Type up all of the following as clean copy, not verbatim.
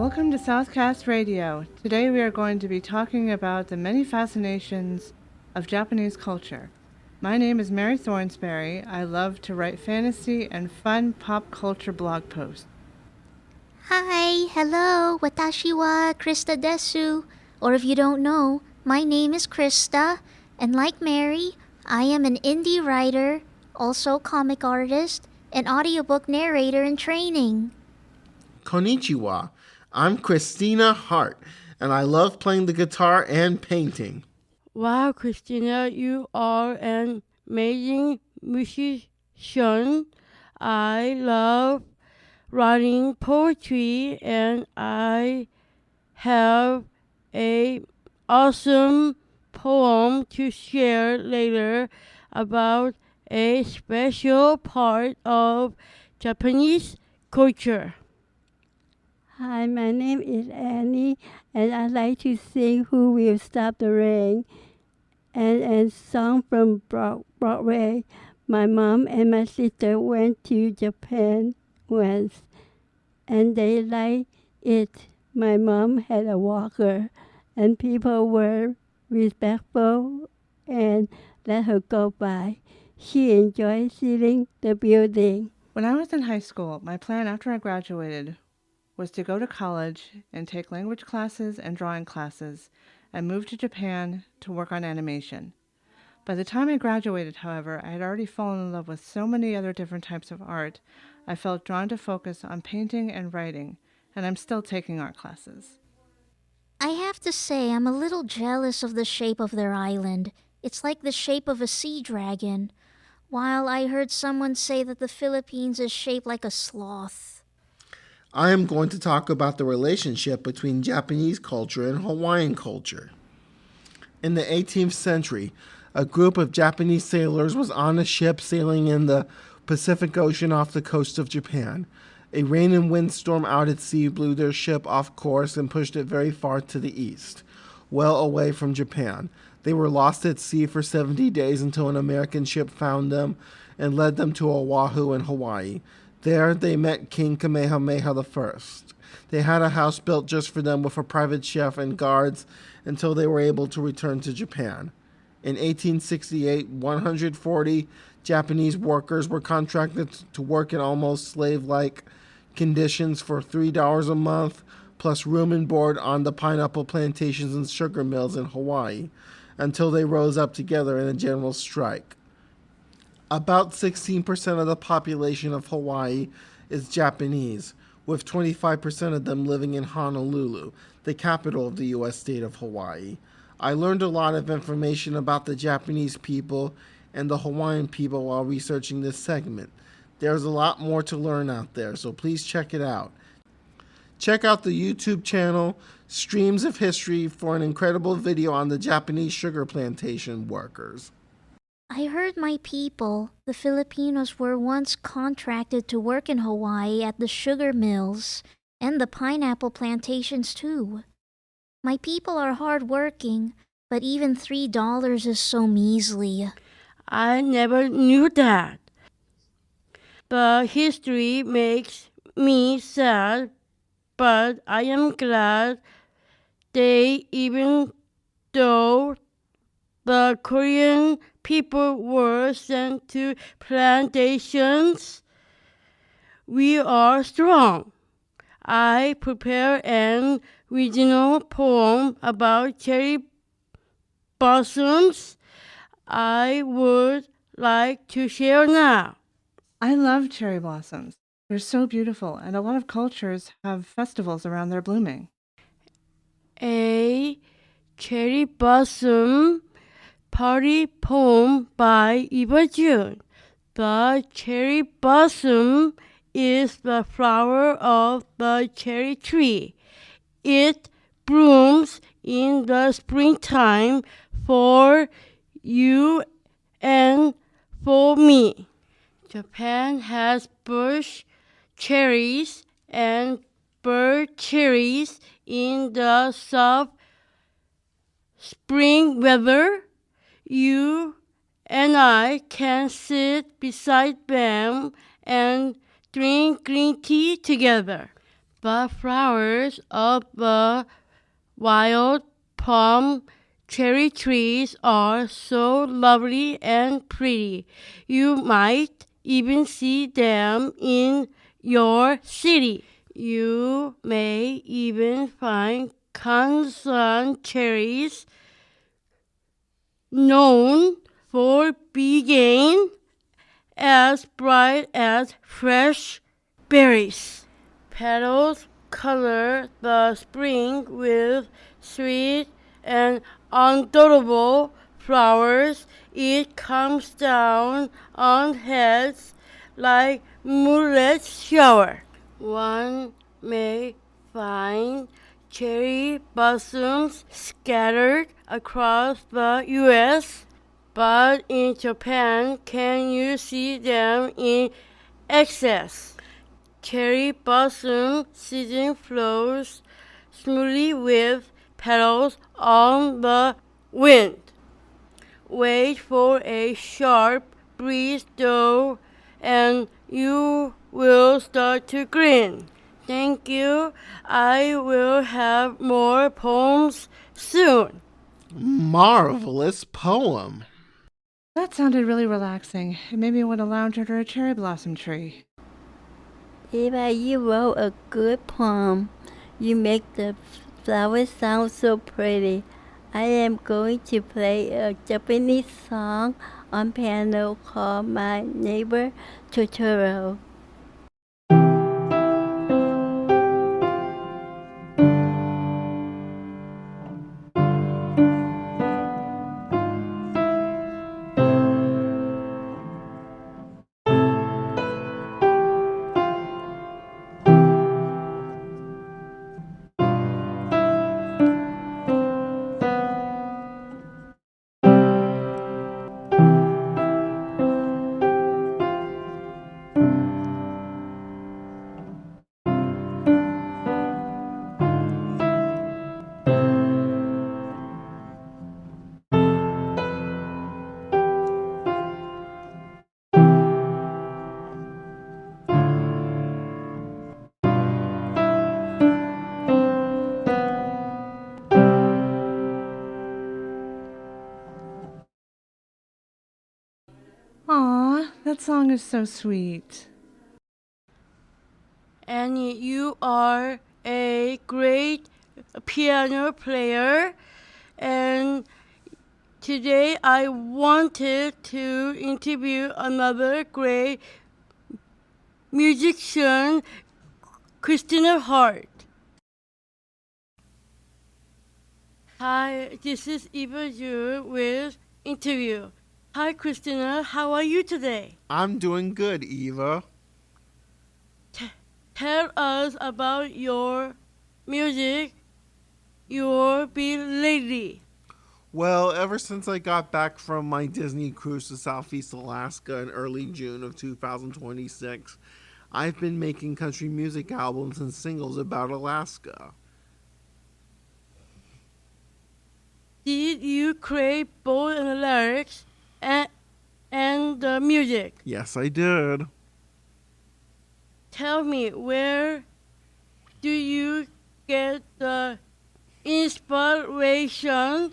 Welcome to Southcast Radio. Today we are going to be talking about the many fascinations of Japanese culture. My name is Mary Thornsberry. I love to write fantasy and fun pop culture blog posts. Hi, hello, watashi wa Krista desu. Or if you don't know, my name is Krista, and like Mary, I am an indie writer, also comic artist, and audiobook narrator in training. Konnichiwa. I'm Christina Hart, and I love playing the guitar and painting. Wow, Christina, you are an amazing musician. I love writing poetry, and I have a awesome poem to share later about a special part of Japanese culture. Hi, my name is Annie, and I like to sing Who Will Stop the Rain and a song from Broadway. My mom and my sister went to Japan once, and they liked it. My mom had a walker, and people were respectful and let her go by. She enjoyed seeing the building. When I was in high school, my plan after I graduated was to go to college and take language classes and drawing classes and move to Japan to work on animation. By the time I graduated, however, I had already fallen in love with so many other different types of art, I felt drawn to focus on painting and writing, and I'm still taking art classes. I have to say, I'm a little jealous of the shape of their island. It's like the shape of a sea dragon, while I heard someone say that the Philippines is shaped like a sloth. I am going to talk about the relationship between Japanese culture and Hawaiian culture. In the 18th century, a group of Japanese sailors was on a ship sailing in the Pacific Ocean off the coast of Japan. A rain and windstorm out at sea blew their ship off course and pushed it very far to the east, well away from Japan. They were lost at sea for 70 days until an American ship found them and led them to Oahu in Hawaii. There they met King Kamehameha I. They had a house built just for them with a private chef and guards until they were able to return to Japan. In 1868, 140 Japanese workers were contracted to work in almost slave-like conditions for $3 a month, plus room and board on the pineapple plantations and sugar mills in Hawaii, until they rose up together in a general strike. About 16% of the population of Hawaii is Japanese, with 25% of them living in Honolulu, the capital of the U.S. state of Hawaii. I learned a lot of information about the Japanese people and the Hawaiian people while researching this segment. There's a lot more to learn out there, so please check it out. Check out the YouTube channel Streams of History for an incredible video on the Japanese sugar plantation workers. I heard my people, the Filipinos, were once contracted to work in Hawaii at the sugar mills and the pineapple plantations too. My people are hardworking, but even $3 is so measly. I never knew that. The history makes me sad, but I am glad even though the Korean people were sent to plantations, we are strong. I prepare an original poem about cherry blossoms I would like to share now. I love cherry blossoms. They're so beautiful, and a lot of cultures have festivals around their blooming. A cherry blossom party poem by Eva June. The cherry blossom is the flower of the cherry tree. It blooms in the springtime for you and for me. Japan has bush cherries and bird cherries in the soft spring weather. You and I can sit beside them and drink green tea together. The flowers of the wild plum cherry trees are so lovely and pretty. You might even see them in your city. You may even find Kansan cherries, known for being as bright as fresh berries. Petals color the spring with sweet and adorable flowers. It comes down on heads like moonlit shower. One may find cherry blossoms scattered across the U.S., but in Japan, can you see them in excess? Cherry blossom season flows smoothly with petals on the wind. Wait for a sharp breeze though, and you will start to grin. Thank you. I will have more poems soon. Marvelous poem. That sounded really relaxing. It made me want to lounge under a cherry blossom tree. Eva, you wrote a good poem. You make the flowers sound so pretty. I am going to play a Japanese song on piano called My Neighbor Totoro. Aw, that song is so sweet. Annie, you are a great piano player, and today I wanted to interview another great musician, Christina Hart. Hi, this is Eva Yu with interview. Hi, Christina. How are you today? I'm doing good, Eva. Tell us about your music, your big lady. Well, ever since I got back from my Disney cruise to Southeast Alaska in early June of 2026, I've been making country music albums and singles about Alaska. Did you create both the lyrics and the music? Yes, I did. Tell me, where do you get the inspiration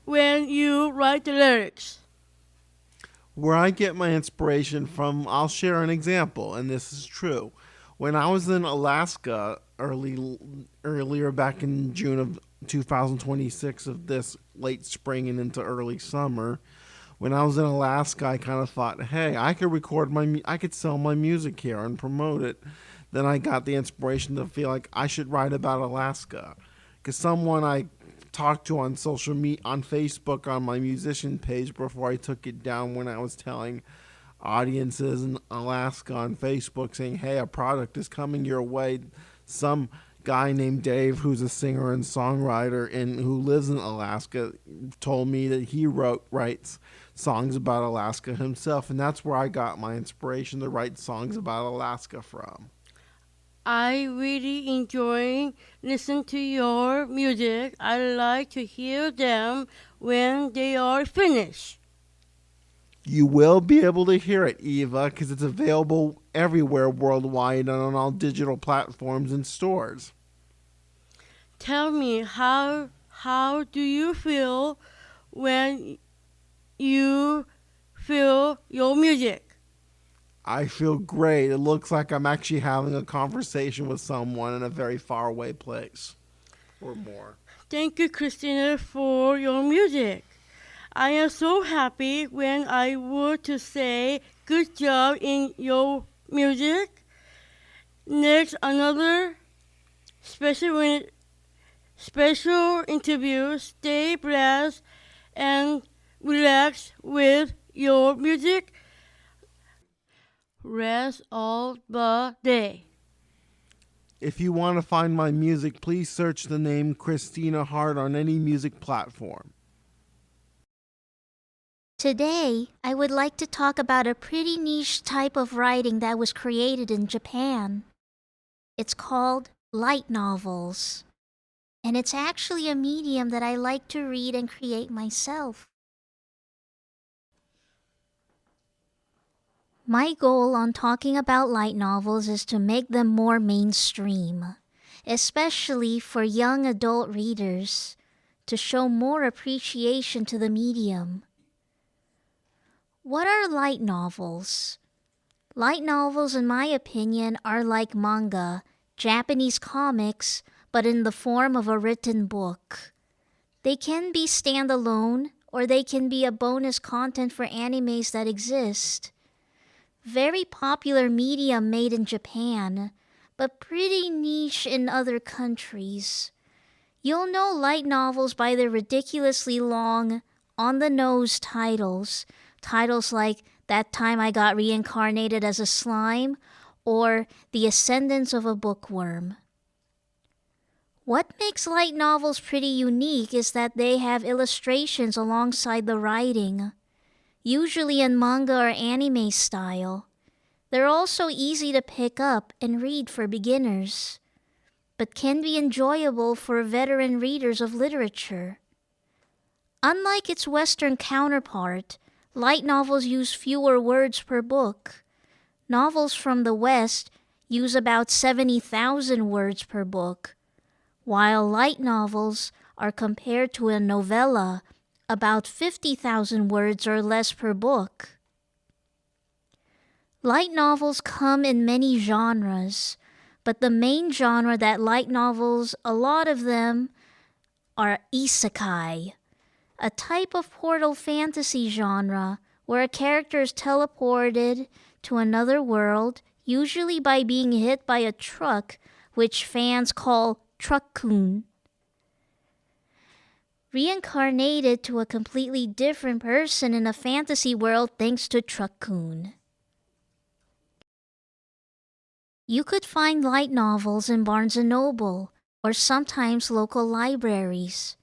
when you write the lyrics? Where I get my inspiration from, I'll share an example, and this is true. When I was in Alaska earlier back in June of 2026 of this late spring and into early summer, when I was in Alaska, I kind of thought, hey, I could sell my music here and promote it. Then I got the inspiration to feel like I should write about Alaska, because someone I talked to on social media, on Facebook, on my musician page before I took it down, when I was telling audiences in Alaska on Facebook saying, hey, a product is coming your way. Some guy named Dave, who's a singer and songwriter and who lives in Alaska, told me that he writes songs about Alaska himself, and that's where I got my inspiration to write songs about Alaska from. I really enjoy listening to your music. I like to hear them when they are finished. You will be able to hear it, Eva, because it's available everywhere worldwide and on all digital platforms and stores. Tell me, how do you feel when you feel your music? I feel great. It looks like I'm actually having a conversation with someone in a very far away place or more. Thank you, Christina, for your music. I am so happy when I were to say good job in your music. Next, another special special interview. Stay blessed and relax with your music rest of the day. If you want to find my music, please search the name Christina Hart on any music platform. Today, I would like to talk about a pretty niche type of writing that was created in Japan. It's called light novels, and it's actually a medium that I like to read and create myself. My goal on talking about light novels is to make them more mainstream, especially for young adult readers, to show more appreciation to the medium. What are light novels? Light novels, in my opinion, are like manga, Japanese comics, but in the form of a written book. They can be standalone, or they can be a bonus content for animes that exist. Very popular medium made in Japan, but pretty niche in other countries. You'll know light novels by their ridiculously long, on-the-nose titles. Titles like That Time I Got Reincarnated as a Slime or The Ascendance of a Bookworm. What makes light novels pretty unique is that they have illustrations alongside the writing, usually in manga or anime style. They're also easy to pick up and read for beginners, but can be enjoyable for veteran readers of literature. Unlike its Western counterpart, light novels use fewer words per book. Novels from the West use about 70,000 words per book, while light novels are compared to a novella about 50,000 words or less per book. Light novels come in many genres, but the main genre that light novels, a lot of them, are isekai, a type of portal fantasy genre where a character is teleported to another world, usually by being hit by a truck, which fans call truck-kun. Reincarnated to a completely different person in a fantasy world thanks to truck-kun. You could find light novels in Barnes & Noble or sometimes local libraries.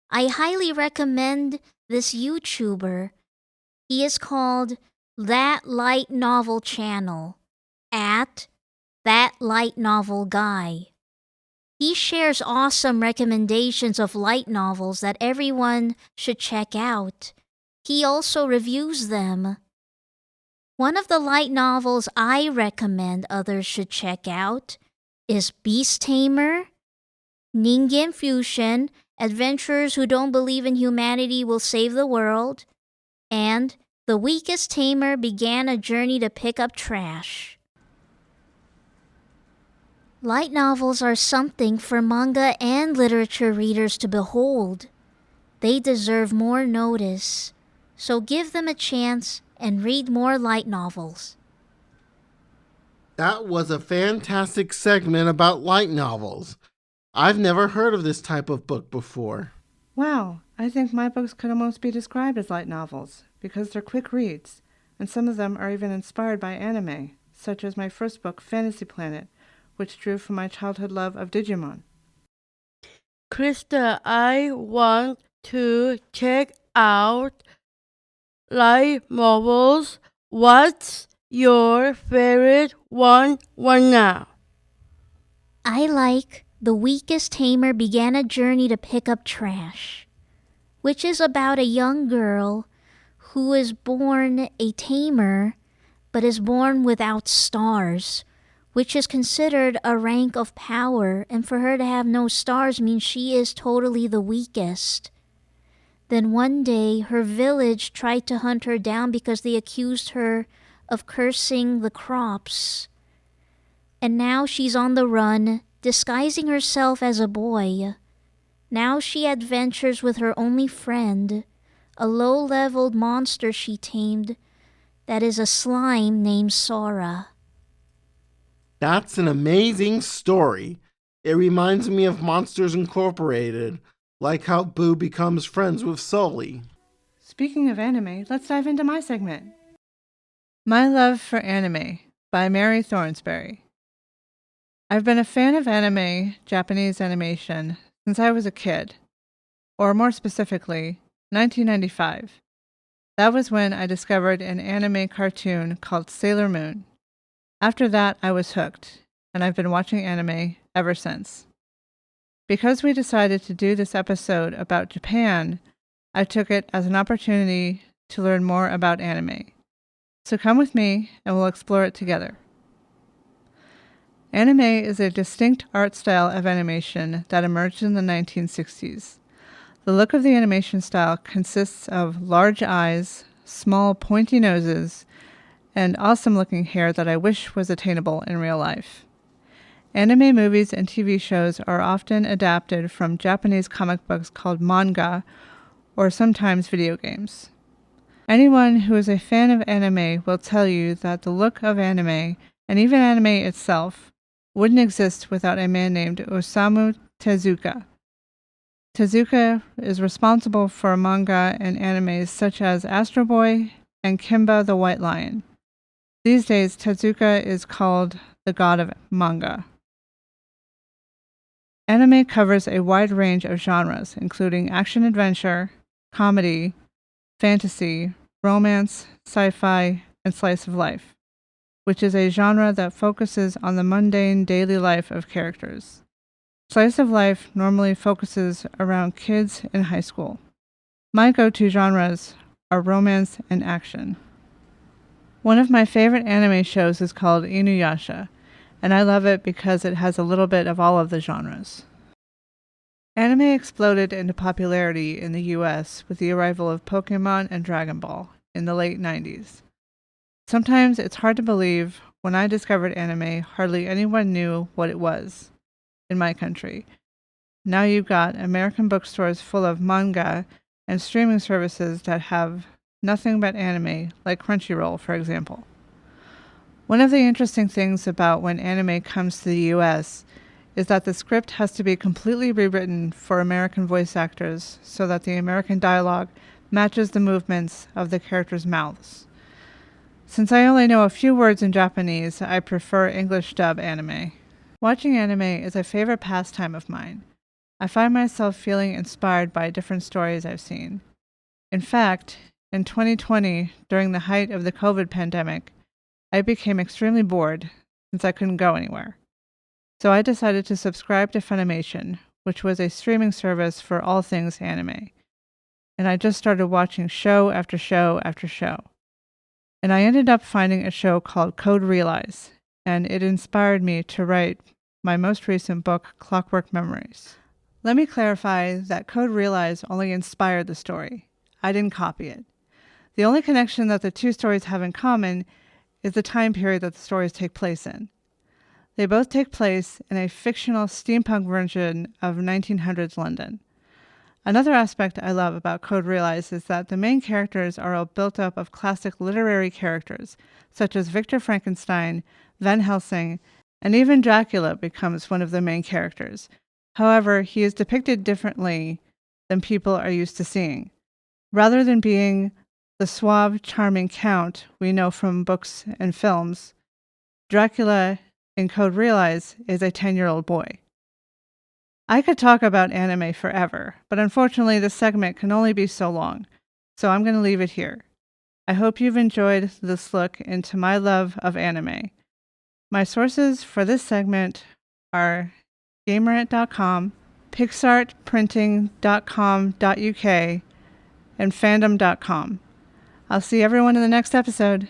I highly recommend this YouTuber. He is called That Light Novel Channel, at That Light Novel Guy. He shares awesome recommendations of light novels that everyone should check out. He also reviews them. One of the light novels I recommend others should check out is Beast Tamer, Ningen Fusion, Adventurers Who Don't Believe in Humanity Will Save the World, and The Weakest Tamer Began a Journey to Pick Up Trash. Light novels are something for manga and literature readers to behold. They deserve more notice, so give them a chance and read more light novels. That was a fantastic segment about light novels. I've never heard of this type of book before. Wow, I think my books could almost be described as light novels because they're quick reads, and some of them are even inspired by anime, such as my first book, Fantasy Planet, which drew from my childhood love of Digimon. Krista, I want to check out light novels. What's your favorite one now? I like The Weakest Tamer Began a Journey to Pick Up Trash, which is about a young girl who is born a tamer but is born without stars, which is considered a rank of power, and for her to have no stars means she is totally the weakest. Then one day her village tried to hunt her down because they accused her of cursing the crops. And now she's on the run, disguising herself as a boy. Now she adventures with her only friend, a low-leveled monster she tamed that is a slime named Sora. That's an amazing story. It reminds me of Monsters Incorporated, like how Boo becomes friends with Sully. Speaking of anime, let's dive into my segment. My Love for Anime by Mary Thornsberry. I've been a fan of anime, Japanese animation, since I was a kid, or more specifically, 1995. That was when I discovered an anime cartoon called Sailor Moon. After that, I was hooked, and I've been watching anime ever since. Because we decided to do this episode about Japan, I took it as an opportunity to learn more about anime. So come with me and we'll explore it together. Anime is a distinct art style of animation that emerged in the 1960s. The look of the animation style consists of large eyes, small pointy noses, and awesome-looking hair that I wish was attainable in real life. Anime movies and TV shows are often adapted from Japanese comic books called manga, or sometimes video games. Anyone who is a fan of anime will tell you that the look of anime, and even anime itself, wouldn't exist without a man named Osamu Tezuka. Tezuka is responsible for manga and animes such as Astro Boy and Kimba the White Lion. These days, Tezuka is called the god of manga. Anime covers a wide range of genres, including action-adventure, comedy, fantasy, romance, sci-fi, and slice of life, which is a genre that focuses on the mundane daily life of characters. Slice of life normally focuses around kids in high school. My go-to genres are romance and action. One of my favorite anime shows is called Inuyasha, and I love it because it has a little bit of all of the genres. Anime exploded into popularity in the US with the arrival of Pokemon and Dragon Ball in the late 90s. Sometimes it's hard to believe when I discovered anime, hardly anyone knew what it was in my country. Now you've got American bookstores full of manga and streaming services that have nothing but anime, like Crunchyroll, for example. One of the interesting things about when anime comes to the US is that the script has to be completely rewritten for American voice actors so that the American dialogue matches the movements of the characters' mouths. Since I only know a few words in Japanese, I prefer English dub anime. Watching anime is a favorite pastime of mine. I find myself feeling inspired by different stories I've seen. In fact, in 2020, during the height of the COVID pandemic, I became extremely bored since I couldn't go anywhere. So I decided to subscribe to Funimation, which was a streaming service for all things anime. And I just started watching show after show after show. And I ended up finding a show called Code Realize, and it inspired me to write my most recent book, Clockwork Memories. Let me clarify that Code Realize only inspired the story. I didn't copy it. The only connection that the two stories have in common is the time period that the stories take place in. They both take place in a fictional steampunk version of 1900s London. Another aspect I love about Code Realize is that the main characters are all built up of classic literary characters, such as Victor Frankenstein, Van Helsing, and even Dracula becomes one of the main characters. However, he is depicted differently than people are used to seeing. Rather than being the suave, charming count we know from books and films, Dracula in Code Realize is a 10-year-old boy. I could talk about anime forever, but unfortunately this segment can only be so long, so I'm going to leave it here. I hope you've enjoyed this look into my love of anime. My sources for this segment are gamerant.com, pixartprinting.com.uk, and fandom.com. I'll see everyone in the next episode.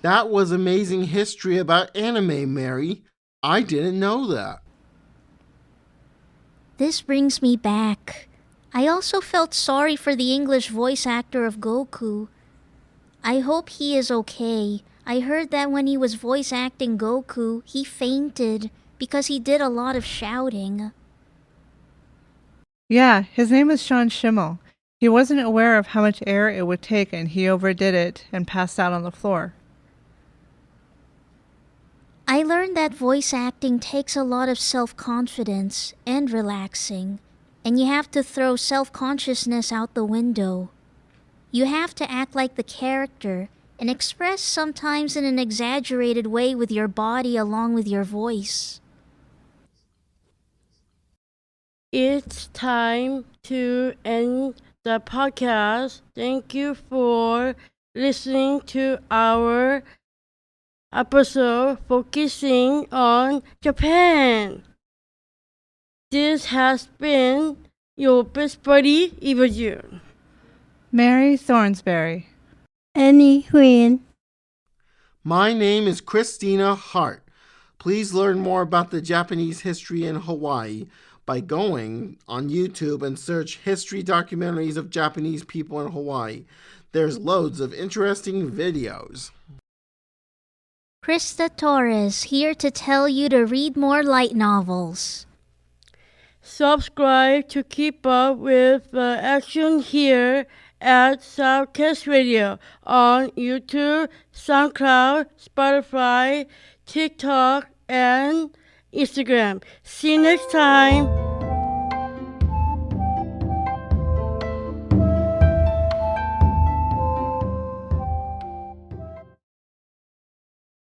That was amazing history about anime, Mary. I didn't know that. This brings me back. I also felt sorry for the English voice actor of Goku. I hope he is okay. I heard that when he was voice acting Goku, he fainted because he did a lot of shouting. Yeah, his name is Sean Schimmel. He wasn't aware of how much air it would take and he overdid it and passed out on the floor. I learned that voice acting takes a lot of self-confidence and relaxing, and you have to throw self-consciousness out the window. You have to act like the character and express sometimes in an exaggerated way with your body along with your voice. It's time to end the podcast. Thank you for listening to our episode focusing on Japan. This has been your best buddy, Eva June. Mary Thornsberry. Annie Huynh. My name is Christina Hart. Please learn more about the Japanese history in Hawaii by going on YouTube and search history documentaries of Japanese people in Hawaii. There's loads of interesting videos. Krista Torres here to tell you to read more light novels. Subscribe to keep up with the action here at Southcast Radio on YouTube, SoundCloud, Spotify, TikTok, and Instagram. See you next time.